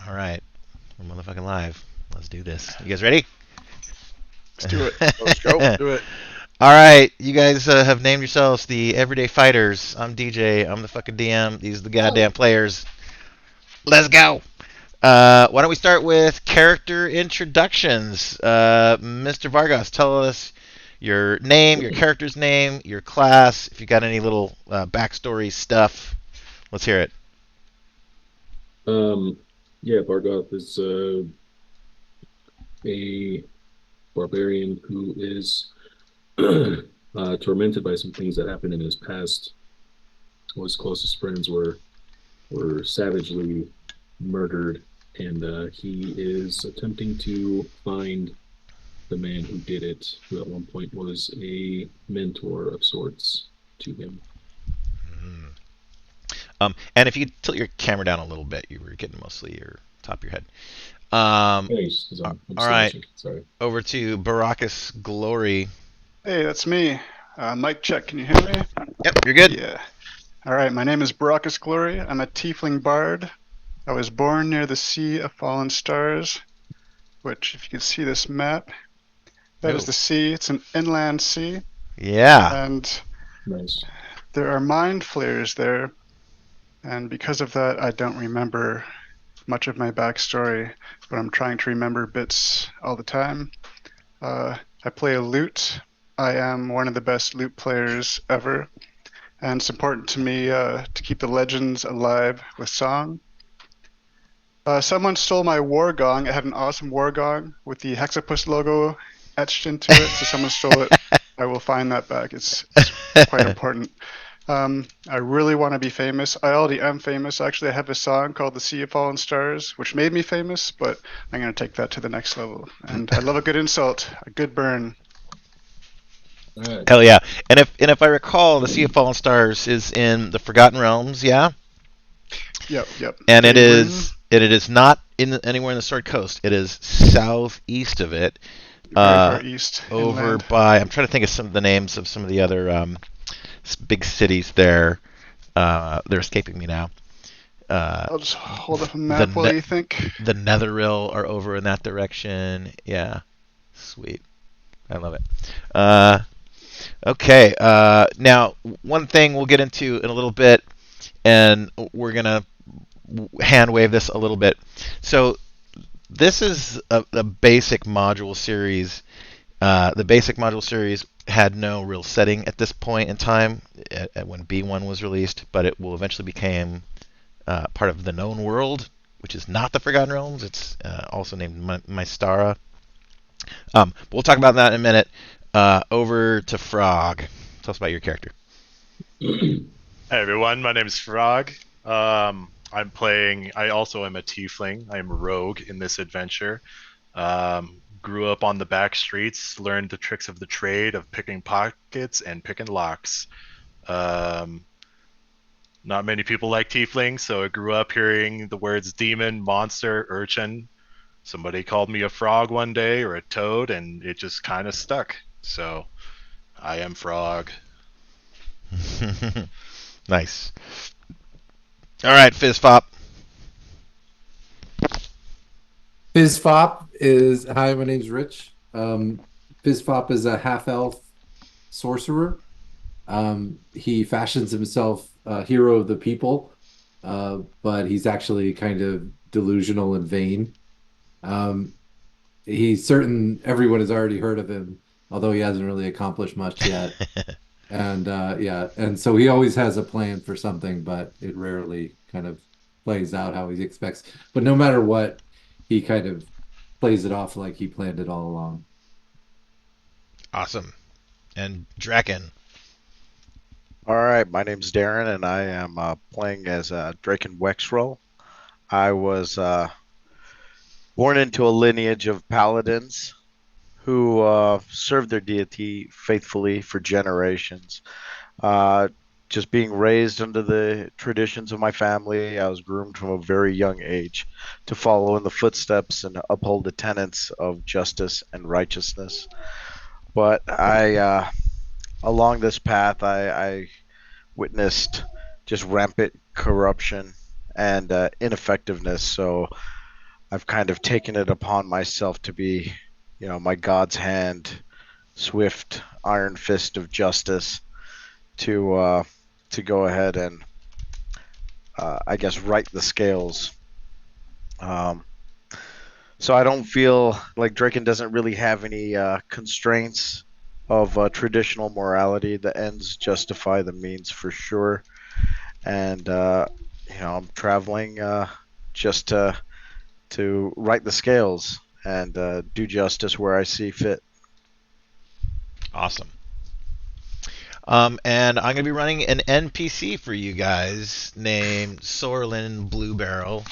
All right, we're motherfucking live. Let's do this. You guys ready? Let's do it. Let's go. Do it. All right, you guys have named yourselves the Everyday Fighters. I'm DJ. I'm the fucking DM. These are the goddamn players. Let's go. Why don't we start with character introductions? Mr. Vargas, tell us your name, your character's name, your class. If you got any little backstory stuff, let's hear it. Um, yeah, Bargoth is a barbarian who is tormented by some things that happened in his past. His closest friends were savagely murdered, and he is attempting to find the man who did it, who at one point was a mentor of sorts to him. Mm. And if you tilt your camera down a little bit, you were getting mostly your top of your head. Thanks, 'cause I'm All right, slouching. Sorry. over to Baracus Glory. Hey, that's me. Mic check. Can you hear me? Yep, you're good. Yeah. All right. My name is Baracus Glory. I'm a tiefling bard. I was born near the Sea of Fallen Stars, which, if you can see this map, that Oh. is the sea. It's an inland sea, Yeah. and Nice. there are mind flayers there. And because of that, I don't remember much of my backstory, but I'm trying to remember bits all the time. I play a lute. I am one of the best lute players ever, and it's important to me to keep the legends alive with song. Someone stole my war gong. I had an awesome war gong with the Hexapus logo etched into it, so someone stole it. I will find that back. It's quite important. I really want to be famous. I already am famous. Actually, I have a song called The Sea of Fallen Stars, which made me famous, but I'm going to take that to the next level. And I love a good insult, a good burn. All right. Hell yeah. And if I recall, the Sea of Fallen Stars is in the Forgotten Realms, yeah? Yep. And it Faerun, is not anywhere in the Sword Coast. It is southeast of it. very Uh far east, over inland. by, I'm trying to think of some of the names of some of the other big cities there. They're escaping me now. Uh I'll just hold up a the map while you think. the Netheril are over in that direction. Yeah. Sweet. I love it. Okay. Now, one thing we'll get into in a little bit, and we're gonna hand wave this a little bit. So this is a basic module series. The basic module series had no real setting at this point in time when B1 was released, but it will eventually become part of the known world, which is not the Forgotten Realms. It's also named Mystara. We'll talk about that in a minute. Over to Frog. Tell us about your character. Hey everyone, my name is Frog. I also am a tiefling. I am a rogue in this adventure. Grew up on the back streets, learned the tricks of the trade of picking pockets and picking locks. Um, Not many people like tieflings, so I grew up hearing the words demon, monster, urchin. Somebody called me a frog one day or a toad, and it just kind of stuck. So I am Frog. Nice. All right, Fizzfop. Fizzfop is hi, my name's Rich. Fizzfop is a half-elf sorcerer. He fashions himself a hero of the people, but he's actually kind of delusional and vain. Um, he's certain everyone has already heard of him, although he hasn't really accomplished much yet. And yeah, and so he always has a plan for something, but it rarely kind of plays out how he expects. But no matter what, he kind of plays it off like he planned it all along. Awesome. And Draken. All right, my name's Darren, and I am playing as Draken Wexrow. I was born into a lineage of paladins who served their deity faithfully for generations. Uh, just being raised under the traditions of my family, I was groomed from a very young age to follow in the footsteps and uphold the tenets of justice and righteousness. But along this path, I witnessed just rampant corruption and ineffectiveness. So I've kind of taken it upon myself to be, my God's hand, swift iron fist of justice to go ahead and I guess right the scales. So I don't feel like Draken doesn't really have any constraints of traditional morality. The ends justify the means for sure, and I'm traveling just to right the scales and do justice where I see fit. Awesome. And I'm going to be running an NPC for you guys named Sorlin Bluebarrel.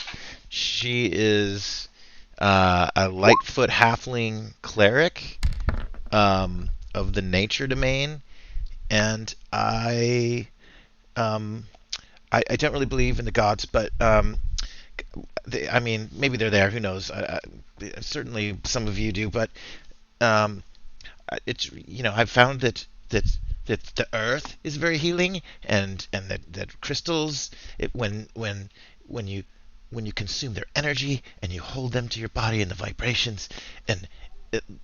She is a Lightfoot halfling cleric of the nature domain, and I don't really believe in the gods, but I mean, maybe they're there. Who knows? Certainly, some of you do, but it's I've found that the earth is very healing, and that crystals, when you consume their energy and you hold them to your body and the vibrations, and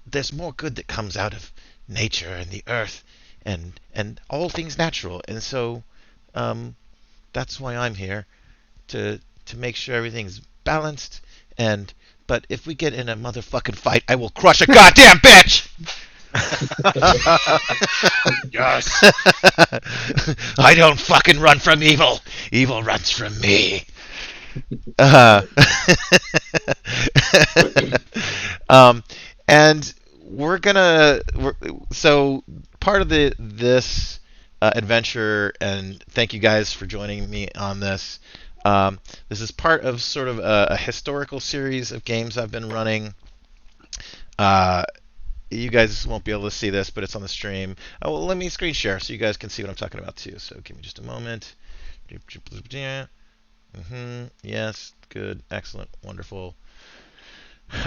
there's more good that comes out of nature and the earth and all things natural. And so that's why I'm here to make sure everything's balanced. But if we get in a motherfucking fight, I will crush a goddamn bitch. Yes. I don't fucking run from evil. Evil runs from me. Uh, and so part of this adventure, and thank you guys for joining me on this. This is part of sort of a historical series of games I've been running. You guys won't be able to see this, but it's on the stream. Oh, well, let me screen share so you guys can see what I'm talking about too. So give me just a moment. Yes, good, excellent, wonderful.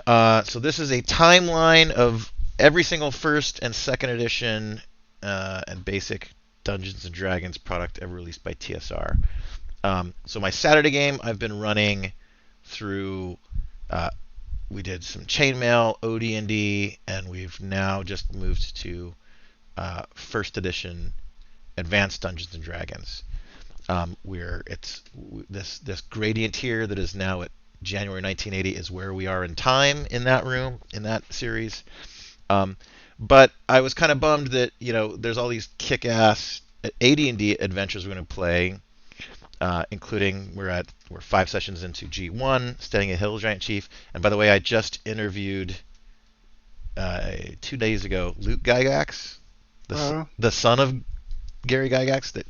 So this is a timeline of every single first and second edition and basic Dungeons and Dragons product ever released by TSR. So my Saturday game, I've been running through. We did some chainmail, OD&D, and we've now just moved to first edition Advanced Dungeons and Dragons. This gradient here that is now at January 1980 is where we are in time in that room, in that series. But I was kind of bummed that there's all these kick-ass AD&D adventures we're going to play, including we're 5 sessions into G1, Standing a Hill Giant Chief. And by the way, I just interviewed 2 days ago Luke Gygax, the son of Gary Gygax that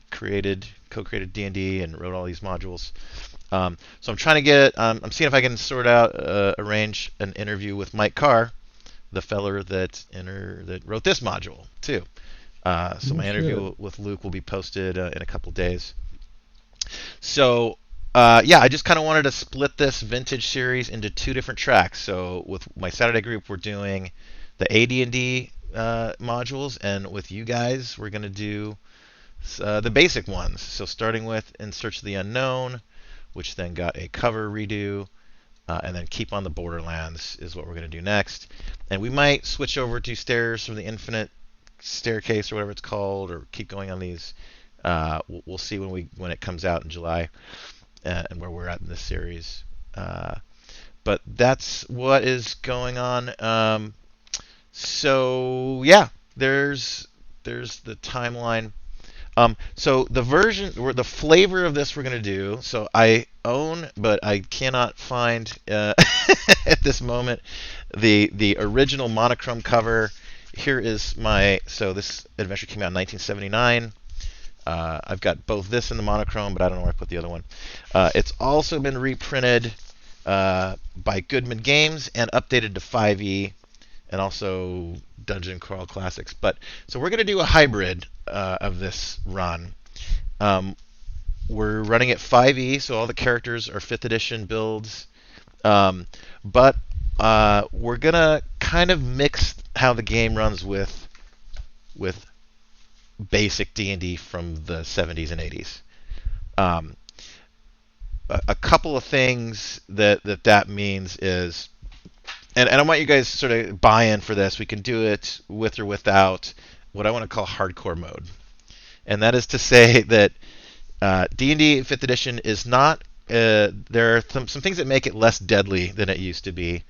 co-created D&D and wrote all these modules. So I'm trying to get, I'm seeing if I can arrange an interview with Mike Carr, the feller that wrote this module too. So my interview with Luke will be posted in a couple days. So I just kind of wanted to split this vintage series into 2 different tracks. So with my Saturday group, we're doing the AD&D modules, and with you guys, we're going to do the basic ones. So starting with In Search of the Unknown, which then got a cover redo, and then Keep on the Borderlands is what we're going to do next. And we might switch over to Stairs from the Infinite Staircase or whatever it's called, or keep going on these. We'll see when it comes out in July and where we're at in this series. But that's what is going on. So yeah, there's the timeline. So the flavor of this we're going to do, so I own, but I cannot find at this moment the original monochrome cover. Here is so this adventure came out in 1979. I've got both this and the monochrome, but I don't know where I put the other one. It's also been reprinted by Goodman Games and updated to 5e, and also Dungeon Crawl Classics. So we're going to do a hybrid of this run. We're running at 5e, so all the characters are 5th edition builds. But we're going to kind of mix how the game runs with basic D&D from the 70s and 80s. a couple of things that means is, and I want you guys to sort of buy in for this. We can do it with or without what I want to call hardcore mode, and that is to say that D&D 5th edition is not. There are some things that make it less deadly than it used to be,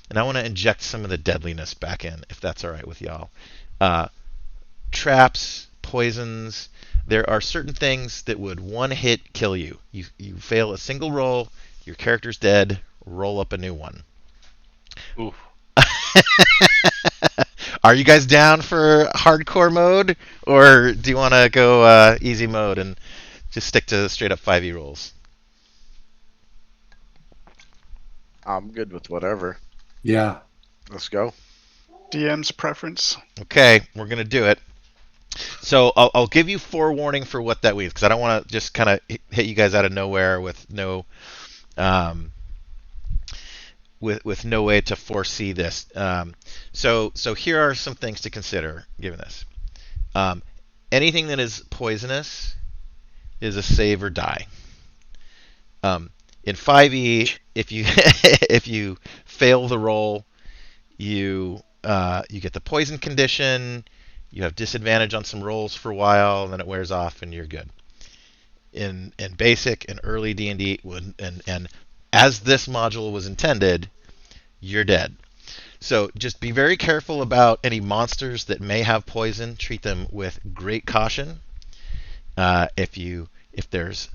and I want to inject some of the deadliness back in, if that's all right with y'all. Traps, poisons. There are certain things that would one hit kill you. You fail a single roll, your character's dead. Roll up a new one. Ooh. Are you guys down for hardcore mode, or do you want to go easy mode and just stick to straight up 5e rolls? I'm good with whatever. Yeah. Let's go. DM's preference. Okay, we're gonna do it. So I'll give you forewarning for what that means, because I don't want to just kind of hit you guys out of nowhere with no with no way to foresee this. So here are some things to consider given this. Anything that is poisonous is a save or die. In 5e, if you if you fail the roll, you get the poison condition. You have disadvantage on some rolls for a while, and then it wears off, and you're good. In basic and early D&D, and as this module was intended, you're dead. So just be very careful about any monsters that may have poison. Treat them with great caution. If there's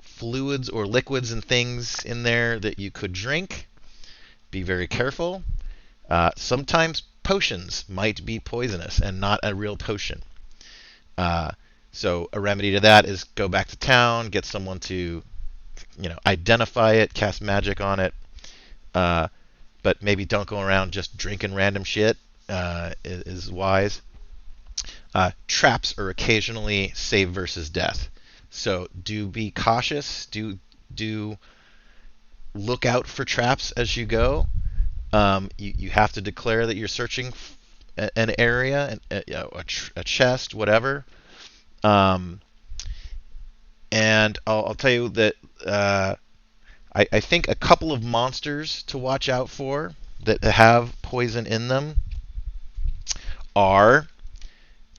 fluids or liquids and things in there that you could drink, be very careful. Sometimes potions might be poisonous and not a real potion. So a remedy to that is go back to town, get someone to, identify it, cast magic on it. But maybe don't go around just drinking random shit. Is wise. Traps are occasionally save versus death. So do be cautious. Do look out for traps as you go. You have to declare that you're searching an area, a chest, whatever. And I'll tell you that I think a couple of monsters to watch out for that have poison in them are,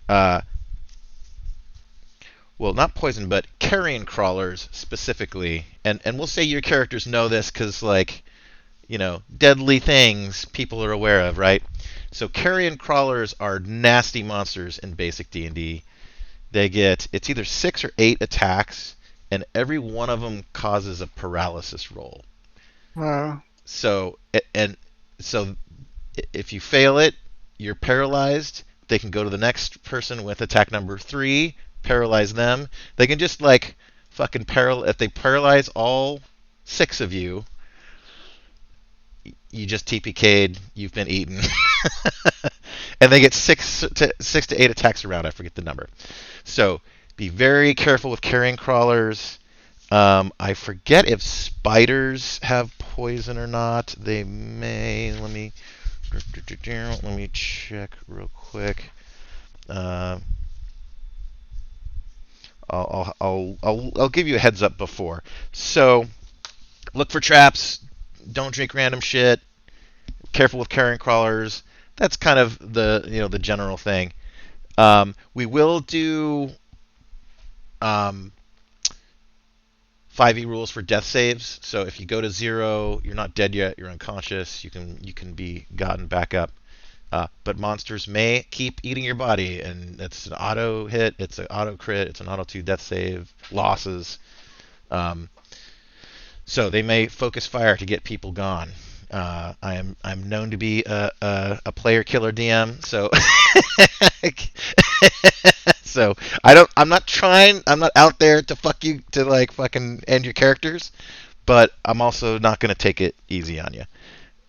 well, not poison, but carrion crawlers specifically. And we'll say your characters know this because, deadly things people are aware of, right? So carrion crawlers are nasty monsters in basic D&D. They get, it's either 6 or 8 attacks, and every one of them causes a paralysis roll. Wow. So if you fail it, you're paralyzed. They can go to the next person with attack number 3, paralyze them. They can just fucking if they paralyze all 6 of you, you just TPK'd, you've been eaten. And they get 6 to 8 attacks around, I forget the number. So be very careful with carrion crawlers. I forget if spiders have poison or not. They may. Let me check real quick. I'll give you a heads up before. So look for traps. Don't drink random shit. Careful with carrion crawlers. That's kind of the general thing. We will do 5e rules for death saves. So if you go to 0, you're not dead yet. You're unconscious. You can be gotten back up. But monsters may keep eating your body, and it's an auto hit. It's an auto crit. It's an auto 2 death save. Losses. So they may focus fire to get people gone. I'm known to be a player killer DM, so so I'm not out there to fucking end your characters, but I'm also not gonna take it easy on you.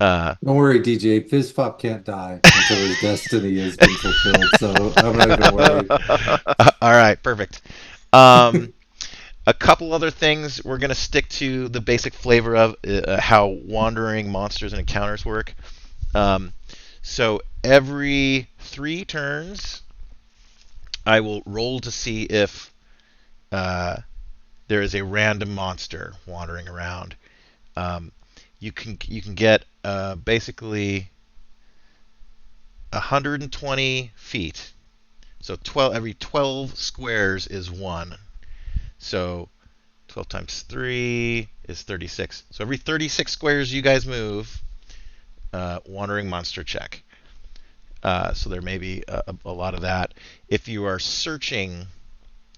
Don't worry, DJ. Fizzfop can't die until his destiny has been fulfilled, so I'm not even worried. All right, perfect. A couple other things. We're going to stick to the basic flavor of how wandering monsters and encounters work. So every 3 turns, I will roll to see if there is a random monster wandering around. You can get basically 120 feet. So 12 every 12 squares is one. So 12 times 3 is 36. So every 36 squares you guys move, wandering monster check. So there may be a lot of that. If you are searching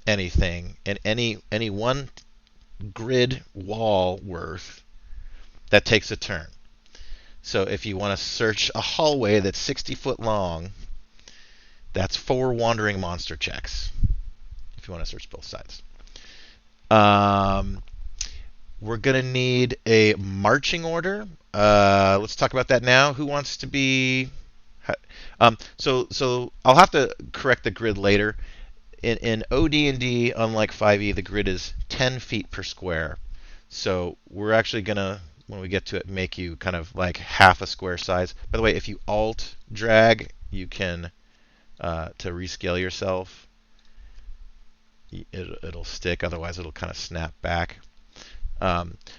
anything in any one grid wall worth, that takes a turn. So if you want to search a hallway that's 60 foot long, that's 4 wandering monster checks. If you want to search both sides. We're going to need a marching order. Let's talk about that now. Who wants to be... So I'll have to correct the grid later. In OD&D, unlike 5e, the grid is 10 feet per square. So we're actually going to, when we get to it, make you kind of like half a square size. By the way, if you alt drag, you can, to rescale yourself, it'll stick. Otherwise, it'll kind of snap back.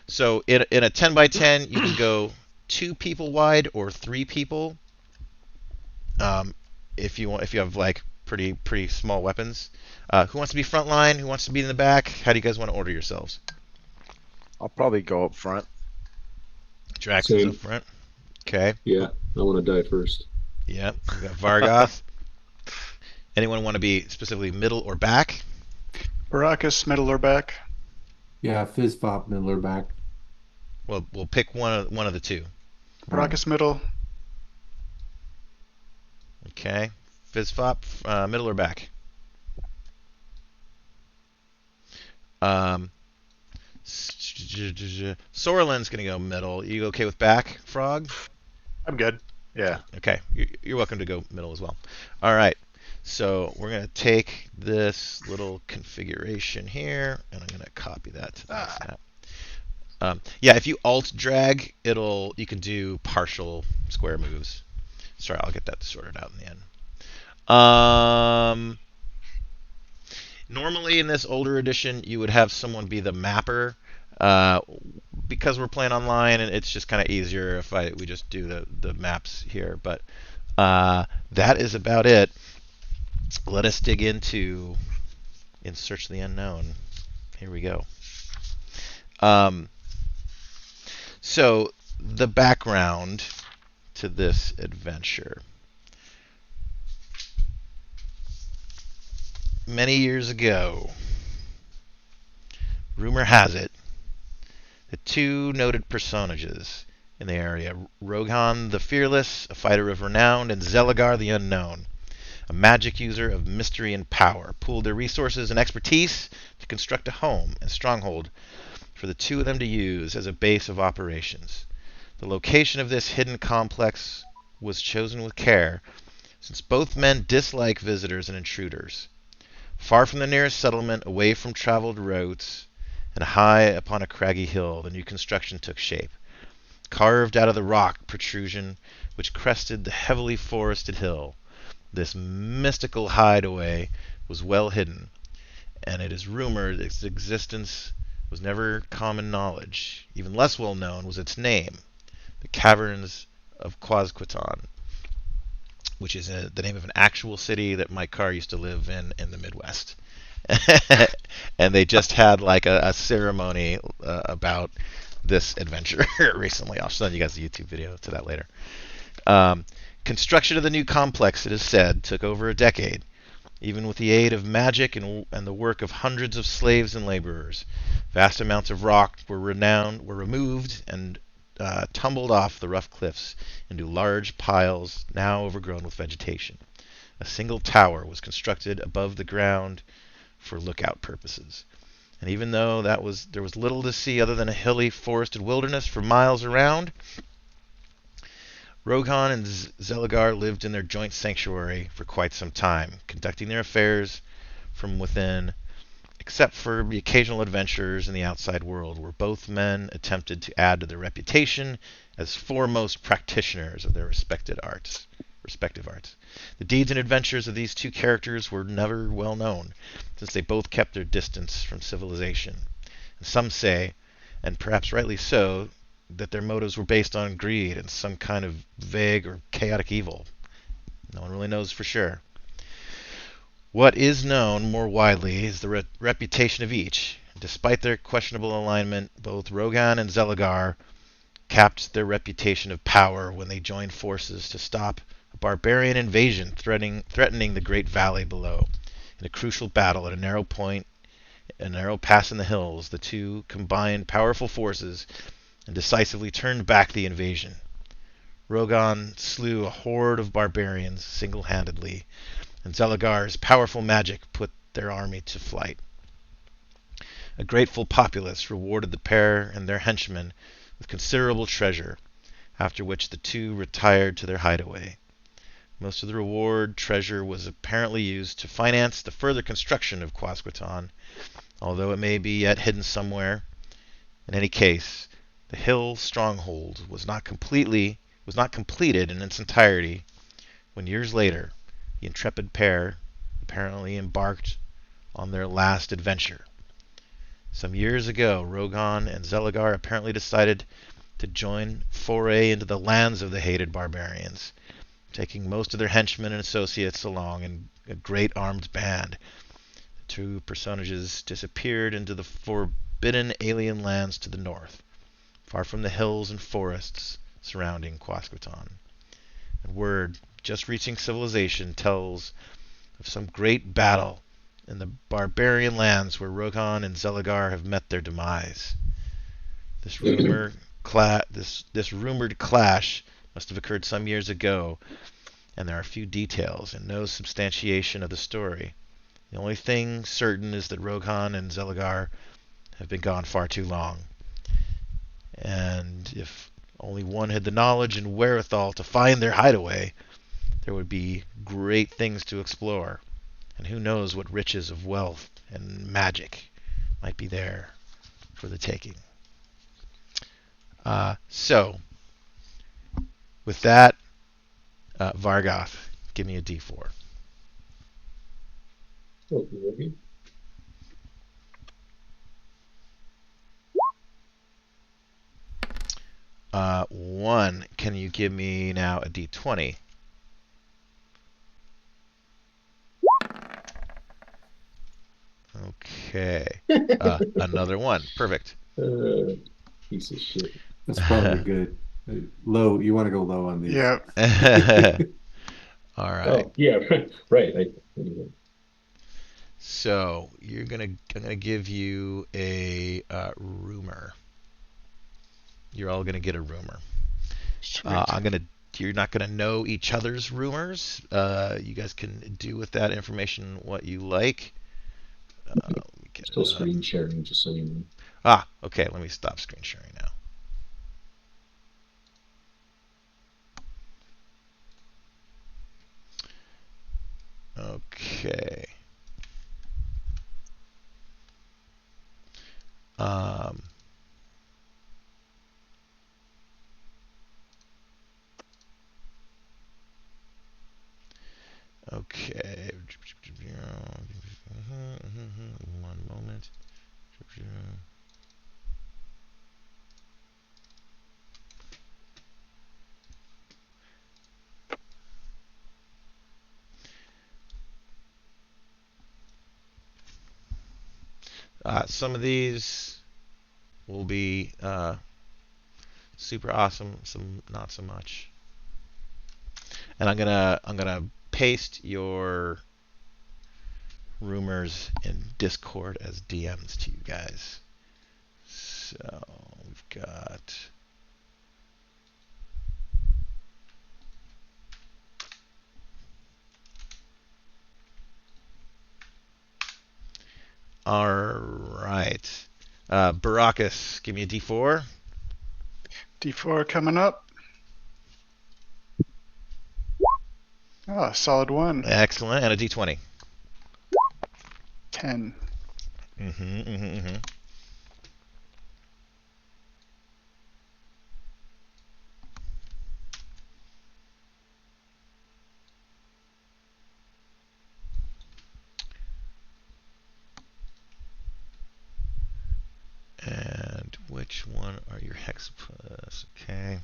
So in a 10 by 10, you can go 2 people wide or 3 people. If you have like pretty small weapons. Who wants to be front line? Who wants to be in the back? How do you guys want to order yourselves? I'll probably go up front. Drax is up front. Okay. Yeah, I want to die first. Yeah. We got Vargoth. Anyone want to be specifically middle or back? Baracus, middle or back? Yeah, Fizzfop, middle or back. Well, we'll pick one of the two. Baracus, middle. Okay. Fizzfop, middle or back? Sorlin's going to go middle. You okay with back, Frog? I'm good. Yeah. Okay. You're welcome to go middle as well. All right. So we're going to take this little configuration here, and I'm going to copy that to the snap. Yeah, if you alt drag, you can do partial square moves. Sorry, I'll get that sorted out in the end. Normally in this older edition, you would have someone be the mapper. Because we're playing online, and it's just kind of easier if we just do the maps here. But that is about it. Let us dig into In Search of the Unknown. Here we go. So the background to this adventure. Many years ago, rumor has it that 2 noted personages in the area, Rogan the Fearless, a fighter of renown, and Zelagar the Unknown, a magic user of mystery and power, pooled their resources and expertise to construct a home and stronghold for the 2 of them to use as a base of operations. The location of this hidden complex was chosen with care, since both men dislike visitors and intruders. Far from the nearest settlement, away from traveled roads, and high upon a craggy hill, the new construction took shape. Carved out of the rock protrusion which crested the heavily forested hill, this mystical hideaway was well hidden, and it is rumored its existence was never common knowledge. Even less well known was its name, the Caverns of Quasqueton, which is the name of an actual city that Mike Carr used to live in the Midwest. And they just had like a ceremony about this adventure recently. I'll send you guys a YouTube video to that later. Construction of the new complex, it is said, took over a decade, even with the aid of magic and the work of hundreds of slaves and laborers. Vast amounts of rock were removed and tumbled off the rough cliffs into large piles now overgrown with vegetation. A single tower was constructed above the ground for lookout purposes. And even though there was little to see other than a hilly, forested wilderness for miles around, Rogan and Zelagar lived in their joint sanctuary for quite some time, conducting their affairs from within, except for the occasional adventures in the outside world, where both men attempted to add to their reputation as foremost practitioners of their respective arts. The deeds and adventures of these 2 characters were never well known, since they both kept their distance from civilization. Some say, and perhaps rightly so, that their motives were based on greed and some kind of vague or chaotic evil. No one really knows for sure. What is known more widely is the reputation of each. Despite their questionable alignment, both Rogan and Zelagar capped their reputation of power when they joined forces to stop a barbarian invasion threatening the great valley below. In a crucial battle at a narrow pass in the hills, the two combined powerful forces and decisively turned back the invasion. Rogan slew a horde of barbarians single-handedly, and Zelagar's powerful magic put their army to flight. A grateful populace rewarded the pair and their henchmen with considerable treasure, after which the two retired to their hideaway. Most of the reward treasure was apparently used to finance the further construction of Quasqueton, although it may be yet hidden somewhere. In any case, the hill stronghold was not completed in its entirety when years later the intrepid pair apparently embarked on their last adventure. Some years ago, Rogan and Zelagar apparently decided to join foray into the lands of the hated barbarians, taking most of their henchmen and associates along in a great armed band. The two personages disappeared into the forbidden alien lands to the north, far from the hills and forests surrounding Quasqueton. And word, just reaching civilization, tells of some great battle in the barbarian lands where Rogan and Zelagar have met their demise. This rumored clash must have occurred some years ago, and there are few details and no substantiation of the story. The only thing certain is that Rogan and Zelagar have been gone far too long. And if only one had the knowledge and wherewithal to find their hideaway, there would be great things to explore. And who knows what riches of wealth and magic might be there for the taking. So, with that, Vargoth, give me a D4. Okay. 1. Can you give me now a D20? Okay. Another 1. Perfect. Piece of shit. That's probably good. Low. You want to go low on these. Yeah. All right. Oh, yeah, right. So I'm gonna give you a rumor. You're all gonna get a rumor. Sweet. You're not gonna know each other's rumors. You guys can do with that information what you like. Let me get Still it up. screen sharing, just so you know. Okay. Let me stop screen sharing now. Okay. Okay. One moment. Some of these will be super awesome, some not so much. And I'm gonna paste your rumors in Discord as DMs to you guys. So we've got all right. Baracus, give me a D4. D4 coming up. Solid 1. Excellent, and a D20. 10. which one are your hexaplas? Okay.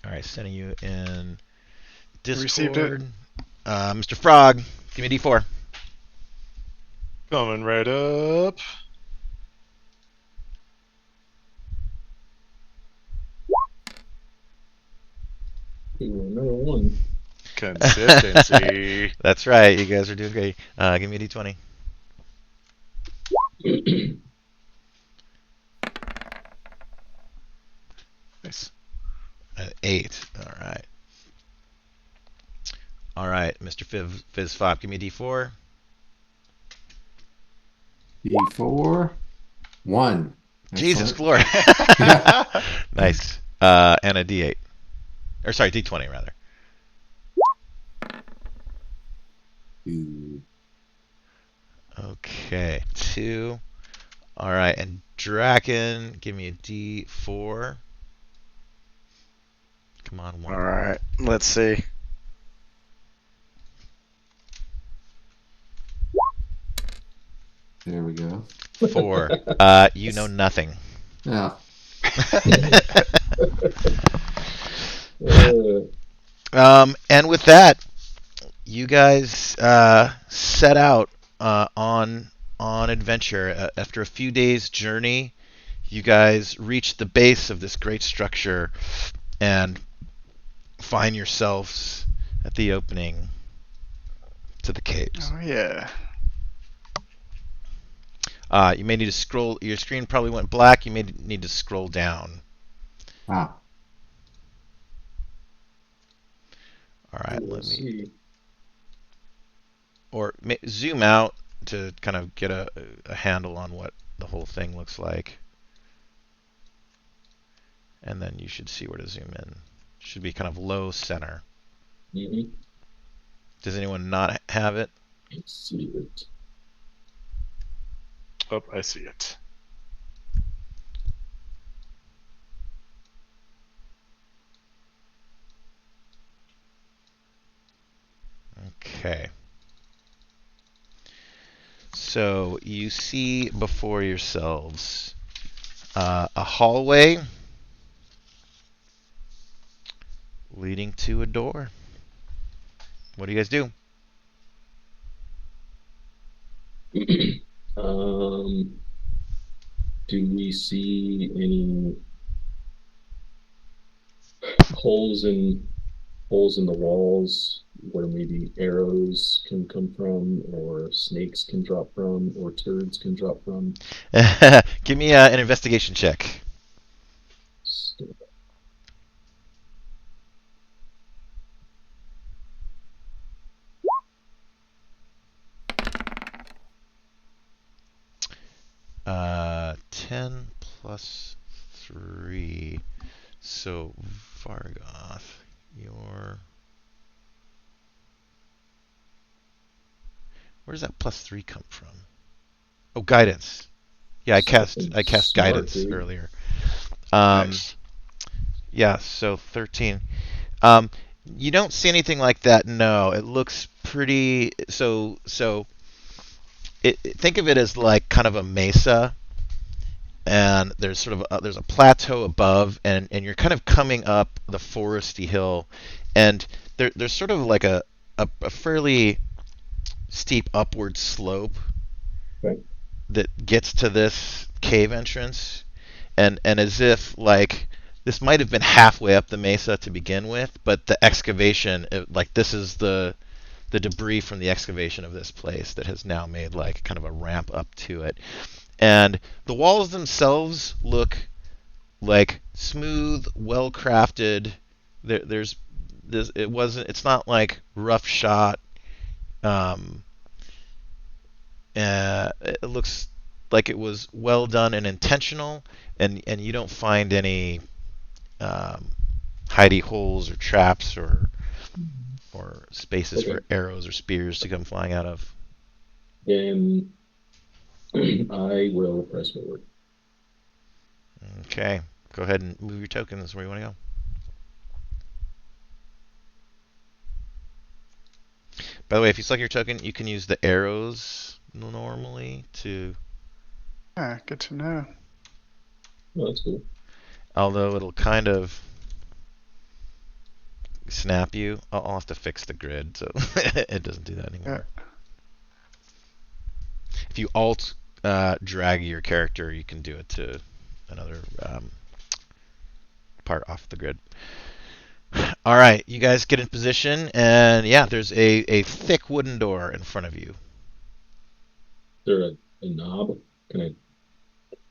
All right, sending you in Discord. Received it. Mr. Frog, give me a D4. Coming right up. Ooh, another one. Consistency. That's right. You guys are doing great. Give me a D20. Nice. An 8. All right. All right, Mr. Fizzfop, give me a D4. D4. 1. Jesus, Excellent. glory. Nice. And a D8. Or sorry, D20 rather. Ooh. Okay, 2. All right, and Draken, give me a D4. Come on, 1. All right, let's see. There we go. 4. You know nothing. Yeah. And with that, you guys set out on adventure. After a few days' journey, you guys reach the base of this great structure and find yourselves at the opening to the caves. Oh yeah. You may need to scroll. Your screen probably went black. You may need to scroll down. Ah. All right, Let's let me. see. Or zoom out to kind of get a handle on what the whole thing looks like. And then you should see where to zoom in. Should be kind of low center. Mm-hmm. Does anyone not have it? Let's see it. Oh, I see it. Okay. So you see before yourselves a hallway leading to a door. What do you guys do? Do we see any holes in the walls where maybe arrows can come from, or snakes can drop from, or turds can drop from? Give me an investigation check. Uh, 10 plus 3. So, Vargoth, your... Where does that plus 3 come from? Oh, guidance. Yeah, I cast Smart, guidance dude. earlier. Nice. Yeah, so 13. You don't see anything like that. No, it looks pretty. Think of it as like kind of a mesa, and there's sort of there's a plateau above, and you're kind of coming up the foresty hill, and there's sort of like a fairly steep upward slope Right. that gets to this cave entrance, and as if like this might have been halfway up the mesa to begin with, but the excavation, like this is the debris from the excavation of this place that has now made like kind of a ramp up to it. And the walls themselves look like smooth, well crafted. It's not like rough shot. It looks like it was well done and intentional, and you don't find any hidey holes or traps or spaces for arrows or spears to come flying out of. Then I will press forward. Okay, go ahead and move your tokens where you want to go. By the way, if you select your token, you can use the arrows normally to... Yeah, good to know. Oh, that's cool. Although it'll kind of snap you. I'll have to fix the grid so it doesn't do that anymore. If you alt drag your character, you can do it to another part off the grid. All right, you guys get in position, and yeah, there's a thick wooden door in front of you. Is there a knob? Can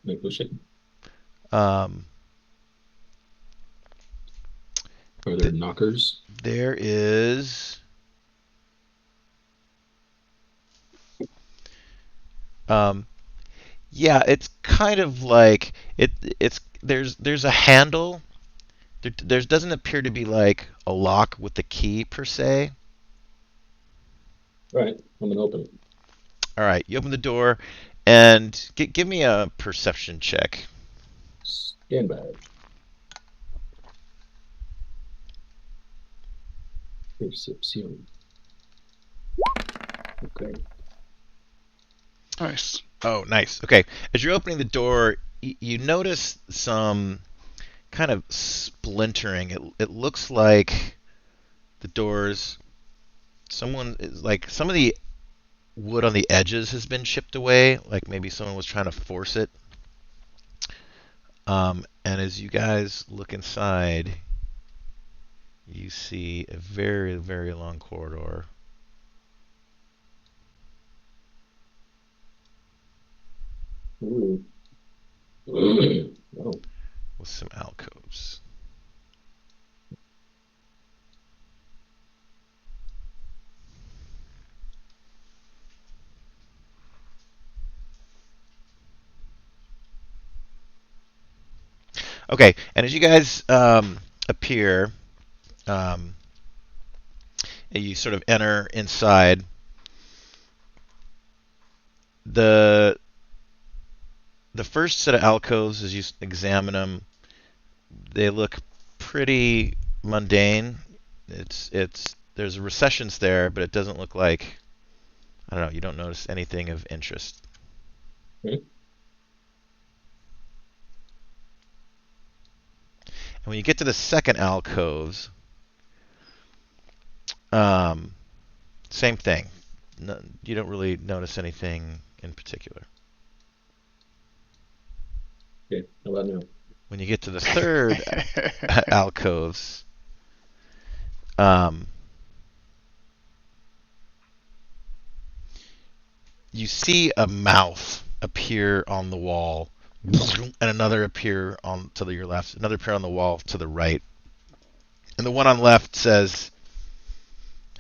I push it? Um, Are there knockers? there is. Yeah, it's kind of like there's a handle. There doesn't appear to be like a lock with the key per se. All right, I'm gonna open it. All right, you open the door, and give me a perception check. Stand by. Perception. Okay. Nice. Oh, nice. Okay, as you're opening the door, you notice some kind of splintering. It looks like the doors. Someone is like some of the wood on the edges has been chipped away. Like maybe someone was trying to force it. And as you guys look inside, you see a very, very long corridor. Ooh. Oh. With some alcoves. Okay, and as you guys appear, and you sort of enter inside, the first set of alcoves, as you examine them, they look pretty mundane. There's recessions there, but it doesn't look like, I don't know, you don't notice anything of interest. Okay. And when you get to the second alcoves, same thing. No, you don't really notice anything in particular. Okay, how about now? When you get to the third alcoves, you see a mouth appear on the wall, and another appear on to your left, another appear on the wall to the right, and the one on the left says,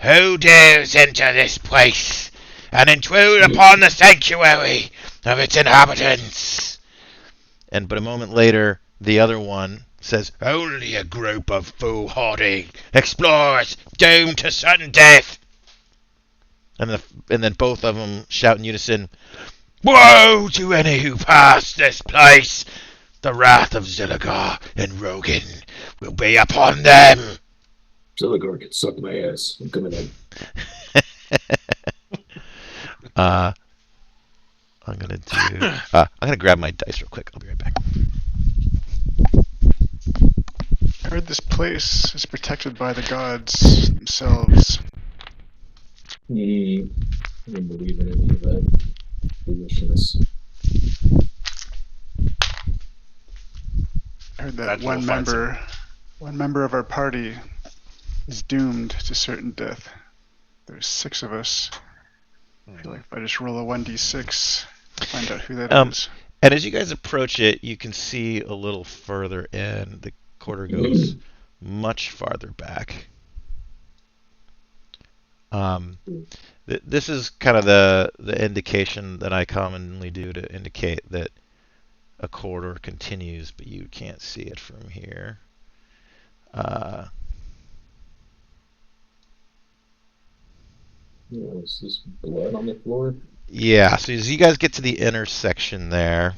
"Who dares enter this place and intrude upon the sanctuary of its inhabitants?" But a moment later, the other one says, "Only a group of foolhardy explorers doomed to sudden death." And then both of them shout in unison, "Woe to any who pass this place! The wrath of Zilligar and Rogan will be upon them." Zilligar can suck my ass. I'm coming in. I'm gonna grab my dice real quick. I'll be right back. I heard this place is protected by the gods themselves. I don't believe in any of that foolishness. I heard that Imagine we'll find one member of our party is doomed to certain death. There's 6 of us. I feel like if I just roll a 1d6, find out who that is. And as you guys approach it, you can see a little further in. The corridor goes much farther back. This is kind of the indication that I commonly do to indicate that a corridor continues, but you can't see it from here. Is this blood on the floor? Yeah, so as you guys get to the intersection there,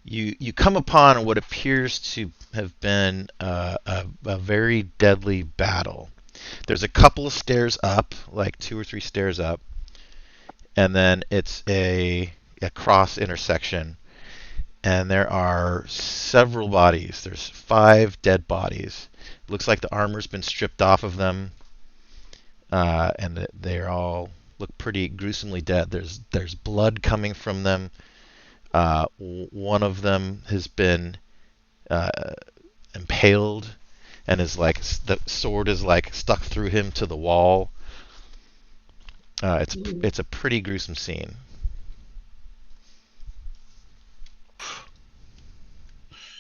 you come upon what appears to have been a very deadly battle. There's a couple of stairs up, like 2 or 3 stairs up, and then it's a cross intersection, and there are several bodies. There's 5 dead bodies. It looks like the armor's been stripped off of them, and they're all look pretty gruesomely dead. There's blood coming from them. One of them has been impaled, and is like the sword is like stuck through him to the wall. It's a pretty gruesome scene.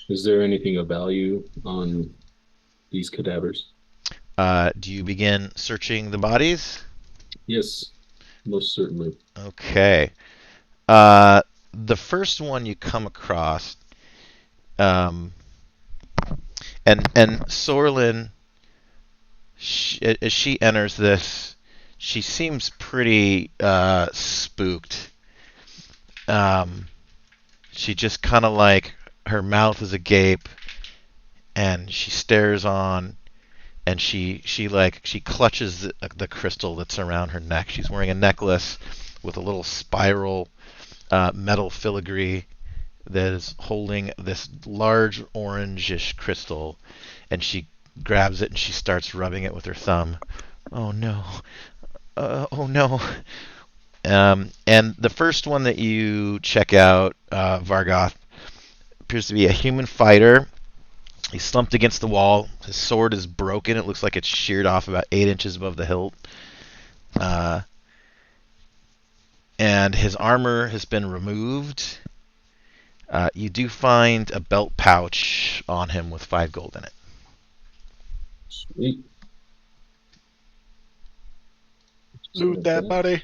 Is there anything of value on these cadavers? Do you begin searching the bodies? Yes, most certainly. Okay. The first one you come across, and Sorlin, as she enters this, she seems pretty spooked. She just kind of like, her mouth is agape, and she stares on, and she clutches the crystal that's around her neck. She's wearing a necklace with a little spiral metal filigree that is holding this large orangish crystal, and she grabs it and she starts rubbing it with her thumb. Oh no. Oh no. And the first one that you check out, Vargoth, appears to be a human fighter. He's slumped against the wall. His sword is broken. It looks like it's sheared off about 8 inches above the hilt. And his armor has been removed. You do find a belt pouch on him with 5 gold in it. Sweet. Loot that body.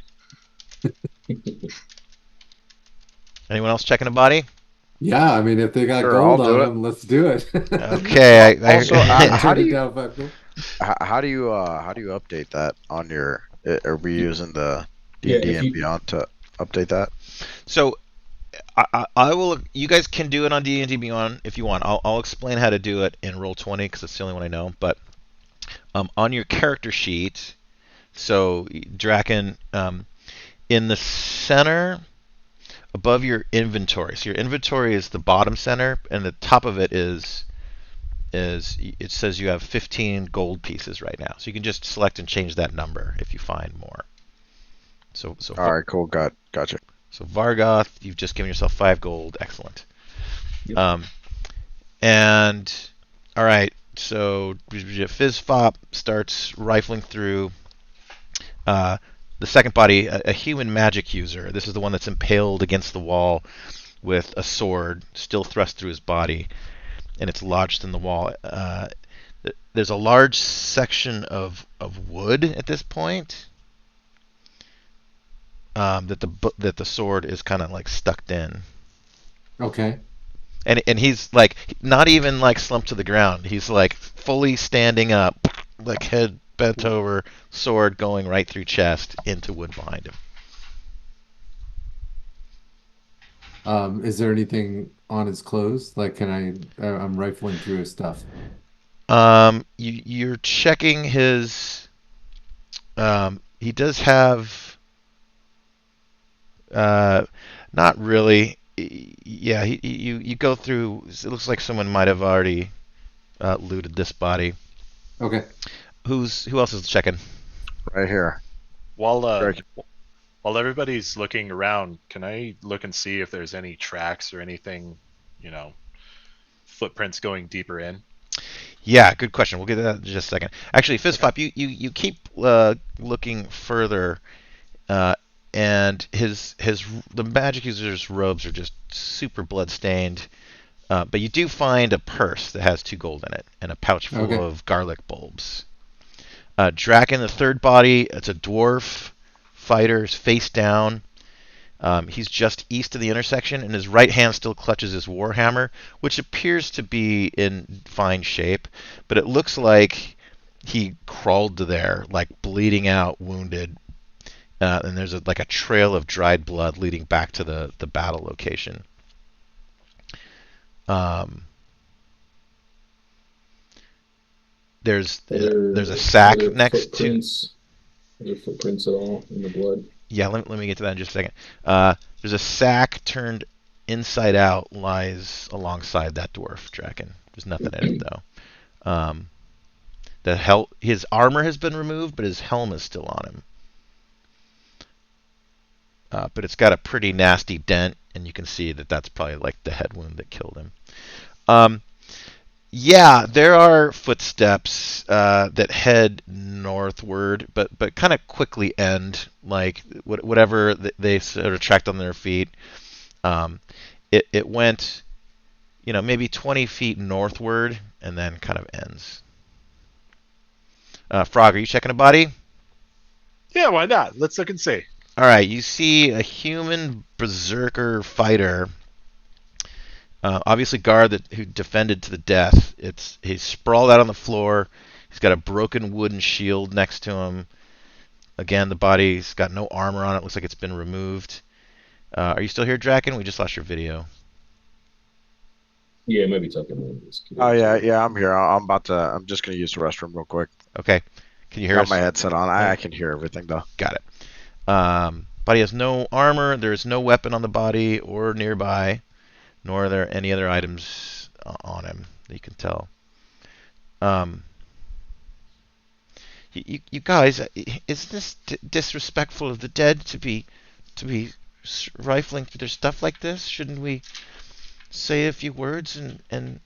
Anyone else checking a body? Yeah, I mean, if they got Sure, gold I'll do on it. them, let's do it. Okay. Also, how Turn do it you down 5 gold. how do you update that on your? Are we using the Yeah, D&D if and you- Beyond to update that? So I will. You guys can do it on D&D Beyond if you want. I'll explain how to do it in Roll20 because it's the only one I know. But on your character sheet, so Draken, in the center above your inventory. So your inventory is the bottom center, and the top of it is it says you have 15 gold pieces right now. So you can just select and change that number if you find more. So All right, cool. Gotcha. So Vargoth, you've just given yourself 5 gold. Excellent. Yep. And all right, so Fizzfop starts rifling through the second body, a human magic user. This is the one that's impaled against the wall with a sword still thrust through his body, and it's lodged in the wall. There's a large section of wood at this point. That the sword is kind of like stuck in, Okay. and he's like not even like slumped to the ground. He's like fully standing up, like head bent over, sword going right through chest into wood behind him. Is there anything on his clothes? Like, can I'm rifling through his stuff. You're checking his. He does have. Not really. Yeah, you go through. It looks like someone might have already looted this body. Okay. Who else is checking? Right here. While Drake. while everybody's looking around, can I look and see if there's any tracks or anything, footprints going deeper in? Yeah, good question. We'll get to that in just a second. Actually, Fizzfop, you keep looking further, and the magic user's robes are just super blood-stained. But you do find a purse that has 2 gold in it and a pouch full of garlic bulbs. Draken, the third body, it's a dwarf fighter, face down. He's just east of the intersection, and his right hand still clutches his warhammer, which appears to be in fine shape, but it looks like he crawled to there, like bleeding out, wounded. And there's a trail of dried blood leading back to the battle location. There's a sack next to. Are there footprints at all in the blood? Yeah, let me get to that in just a second. There's a sack turned inside out lies alongside that dwarf Draken. There's nothing in it though. His armor has been removed, but his helm is still on him. But it's got a pretty nasty dent, and you can see that that's probably like the head wound that killed him. Yeah, there are footsteps that head northward, but kind of quickly end, like whatever they sort of tracked on their feet. It went, maybe 20 feet northward, and then kind of ends. Frog, are you checking a body? Yeah, why not? Let's look and see. All right, you see a human berserker fighter. Obviously, guard who defended to the death. He's sprawled out on the floor. He's got a broken wooden shield next to him. Again, the body's got no armor on it. Looks like it's been removed. Are you still here, Draken? We just lost your video. Yeah, maybe talking about this. Oh yeah, I'm here. I'm just gonna use the restroom real quick. Okay. Can you hear Got us? my headset on. I can hear everything though. Got it. Body has no armor. There's no weapon on the body or nearby, nor are there any other items on him that you can tell. You guys, is this disrespectful of the dead to be rifling through their stuff like this? Shouldn't we say a few words and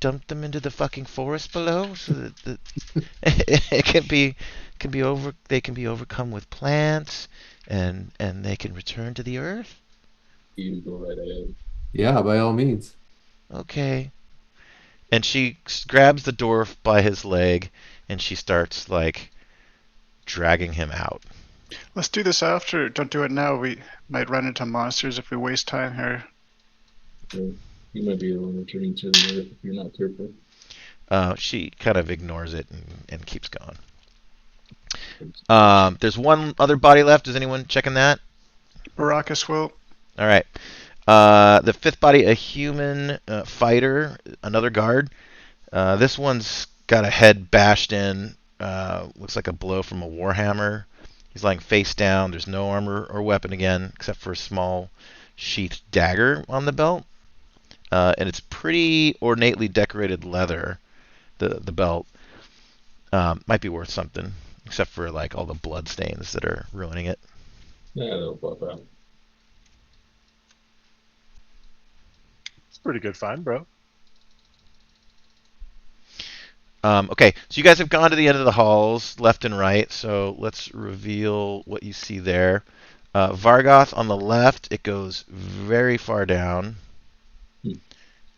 dump them into the fucking forest below so that it they can be overcome with plants and they can return to the earth? You go right ahead. Yeah, by all means. Okay. And she grabs the dwarf by his leg and she starts like dragging him out. Let's do this after. Don't do it now. We might run into monsters if we waste time here. So you might be able to returning to the earth if you're not careful. She kind of ignores it and keeps going. There's one other body left. Is anyone checking that? Baracus will. All right. The fifth body, a human fighter, another guard. This one's got a head bashed in. Looks like a blow from a warhammer. He's lying face down. There's no armor or weapon again, except for a small sheathed dagger on the belt. And it's pretty ornately decorated leather, the belt. Might be worth something, except for like all the blood stains that are ruining it. Yeah, that'll pop out. It's a pretty good find, bro. Okay, so you guys have gone to the end of the halls, left and right, so let's reveal what you see there. Vargoth on the left, it goes very far down,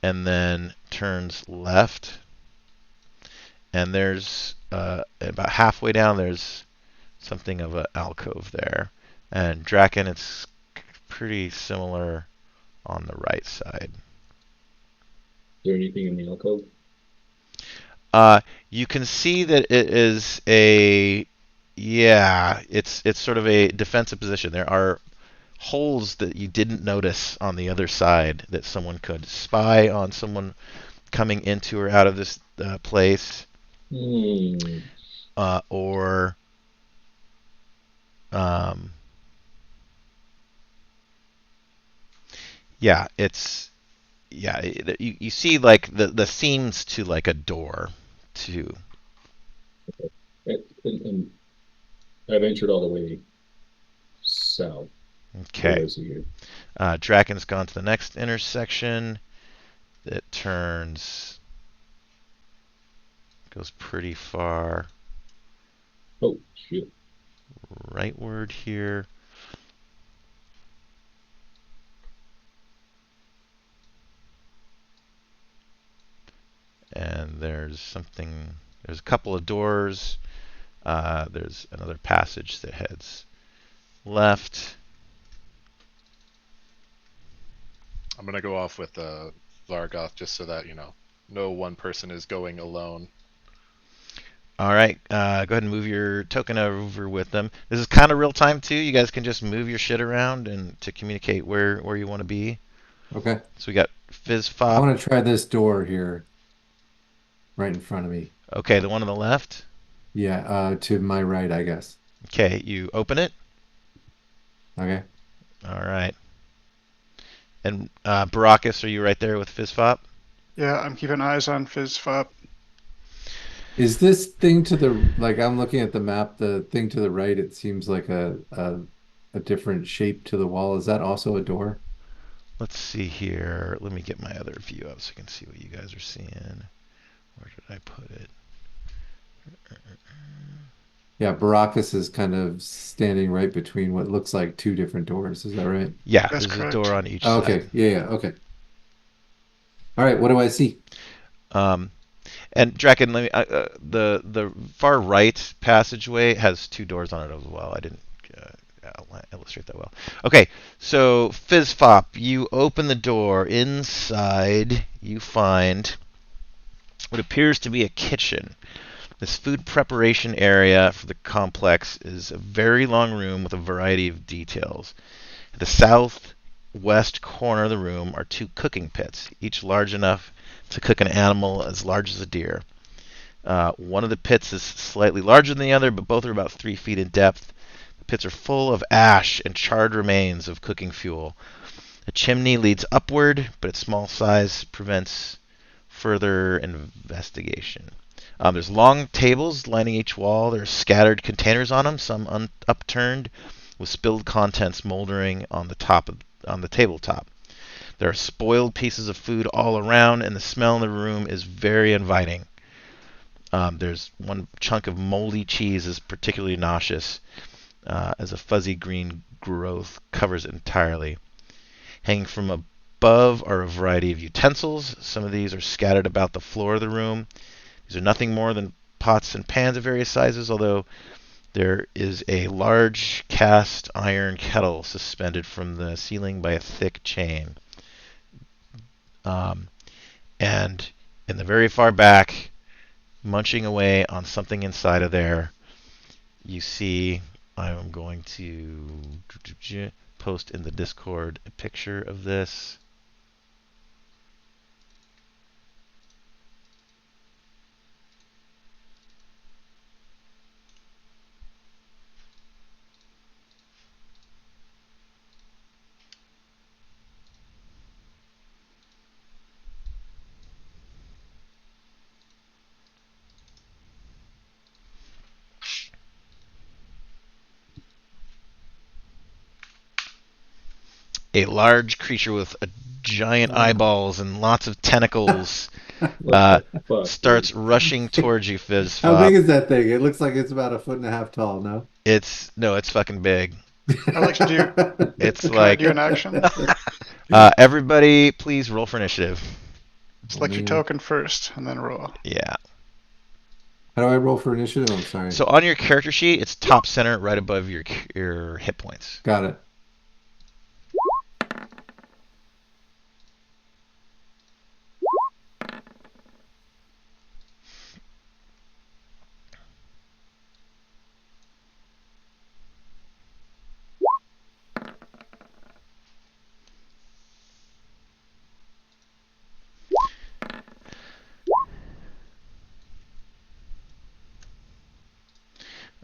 and then turns left. And there's, about halfway down, there's something of an alcove there. And Draken, it's pretty similar on the right side. Is there anything in the alcove? You can see that it is it's sort of a defensive position. There are holes that you didn't notice on the other side that someone could spy on someone coming into or out of this place. Or you see like the seams to like a door too. And I've entered all the way south. Okay. Here. Draken's gone to the next intersection. It goes pretty far. Oh shit! Rightward here. And there's a couple of doors. There's another passage that heads left. I'm going to go off with Vargoth just so that, no one person is going alone. All right. Go ahead and move your token over with them. This is kind of real time, too. You guys can just move your shit around and to communicate where you want to be. Okay. So we got Fizz I Fop. want to try this door here, right in front of me. Okay, the one on the left? Yeah, to my right, I guess. Okay, you open it. Okay. All right. And Baracus, are you right there with Fizzfop? Yeah, I'm keeping eyes on Fizzfop. Is this thing to the like I'm looking at the map, the thing to the right, it seems like a different shape to the wall. Is that also a door? Let's see here. Let me get my other view up so I can see what you guys are seeing. Where did I put it? Yeah, Baracus is kind of standing right between what looks like two different doors. Is that right? Yeah, That's there's a correct. door on each Oh, side. okay. Yeah, yeah, okay. All right, what do I see? And Draken, the far right passageway has two doors on it as well. I didn't illustrate that well. Okay, so Fizzfop, you open the door. Inside, you find what appears to be a kitchen. This food preparation area for the complex is a very long room with a variety of details. At the southwest corner of the room are two cooking pits, each large enough to cook an animal as large as a deer. One of the pits is slightly larger than the other, but both are about 3 feet in depth. The pits are full of ash and charred remains of cooking fuel. A chimney leads upward, but its small size prevents further investigation. There's long tables lining each wall. There are scattered containers on them, some upturned, with spilled contents moldering on the tabletop. There are spoiled pieces of food all around, and the smell in the room is very inviting. There's one chunk of moldy cheese is particularly nauseous, as a fuzzy green growth covers it entirely. Hanging from above are a variety of utensils. Some of these are scattered about the floor of the room. These are nothing more than pots and pans of various sizes, although there is a large cast iron kettle suspended from the ceiling by a thick chain. And in the very far back, munching away on something inside of there, you see, I'm going to post in the Discord a picture of this. A large creature with a giant eyeballs and lots of tentacles What the fuck, starts dude? rushing towards you, Fizz. How big is that thing? It looks like it's about 1.5 feet tall, no? It's fucking big. I'd like to do. It's Can I like do an action? everybody, please roll for initiative. Select your man. token first, and then roll. Yeah. How do I roll for initiative? I'm sorry. So on your character sheet, it's top center, right above your hit points. Got it.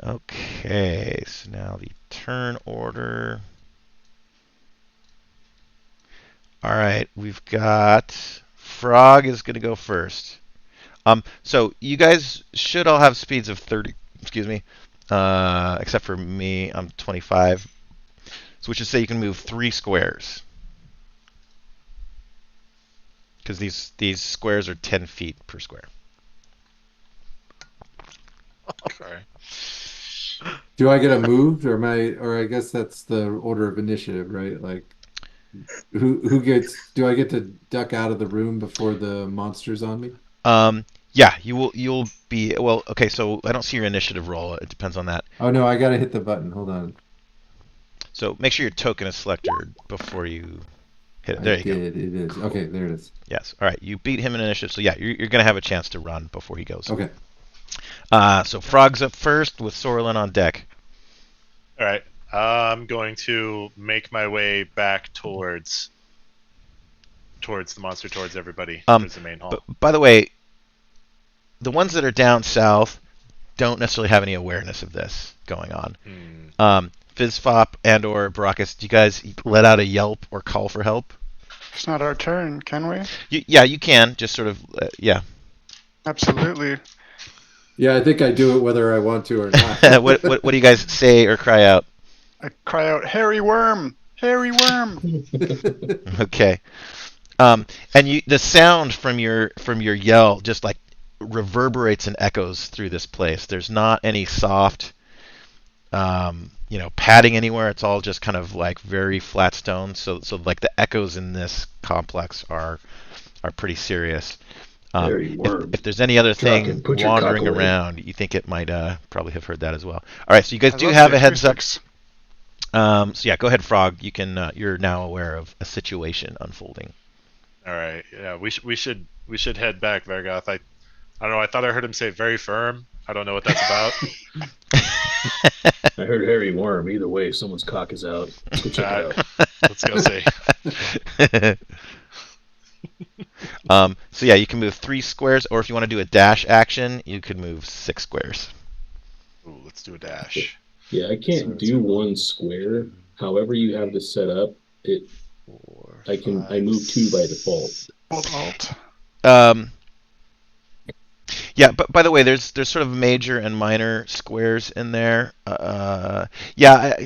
Okay, so now the turn order. All right, we've got Frog is going to go first. So you guys should all have speeds of 30. Excuse me, except for me, I'm 25. So which is say you can move 3 squares because these squares are 10 feet per square. Sorry. Do I get a move, or I guess that's the order of initiative, right? Like, who gets? Do I get to duck out of the room before the monster's on me? Yeah, you'll be well. Okay, so I don't see your initiative roll. It depends on that. Oh no, I gotta hit the button. Hold on. So make sure your token is selected before you hit it. There you go. It is. Okay, there it is. Yes. All right. You beat him in initiative, so yeah, you're going to have a chance to run before he goes. Okay. So Frog's up first with Sorlin on deck. All right. I'm going to make my way back towards the monster, towards everybody, towards the main hall. But by the way, the ones that are down south, don't necessarily have any awareness of this going on. Hmm. Fizzfop and or Baracus, do you guys let out a yelp or call for help? It's not our turn, can we? Yeah, you can. Just sort of, yeah. Absolutely. Yeah, I think I do it whether I want to or not. What do you guys say or cry out? I cry out, "Hairy worm! Hairy worm!" Okay. And the sound from your yell just like reverberates and echoes through this place. There's not any soft, padding anywhere. It's all just kind of like very flat stone. So like the echoes in this complex are pretty serious. Hairy worm. If there's any other thing Fucking put your cock wandering away. around, you think it might probably have heard that as well. All right, so you guys I do love have the a heads up. acoustics. So yeah, go ahead, Frog. You can. You're now aware of a situation unfolding. All right. Yeah, we should head back, Vergoth. I don't know. I thought I heard him say very firm. I don't know what that's about. I heard hairy worm. Either way, someone's cock is out. Let's go check it out. Let's go see. So yeah, you can move 3 squares, or if you want to do a dash action, you could move 6 squares. Ooh, let's do a dash. Yeah, I can't do 1 square. However you have this set up, I move 2 by default. Hold Alt. Yeah, but by the way, there's sort of major and minor squares in there. Yeah,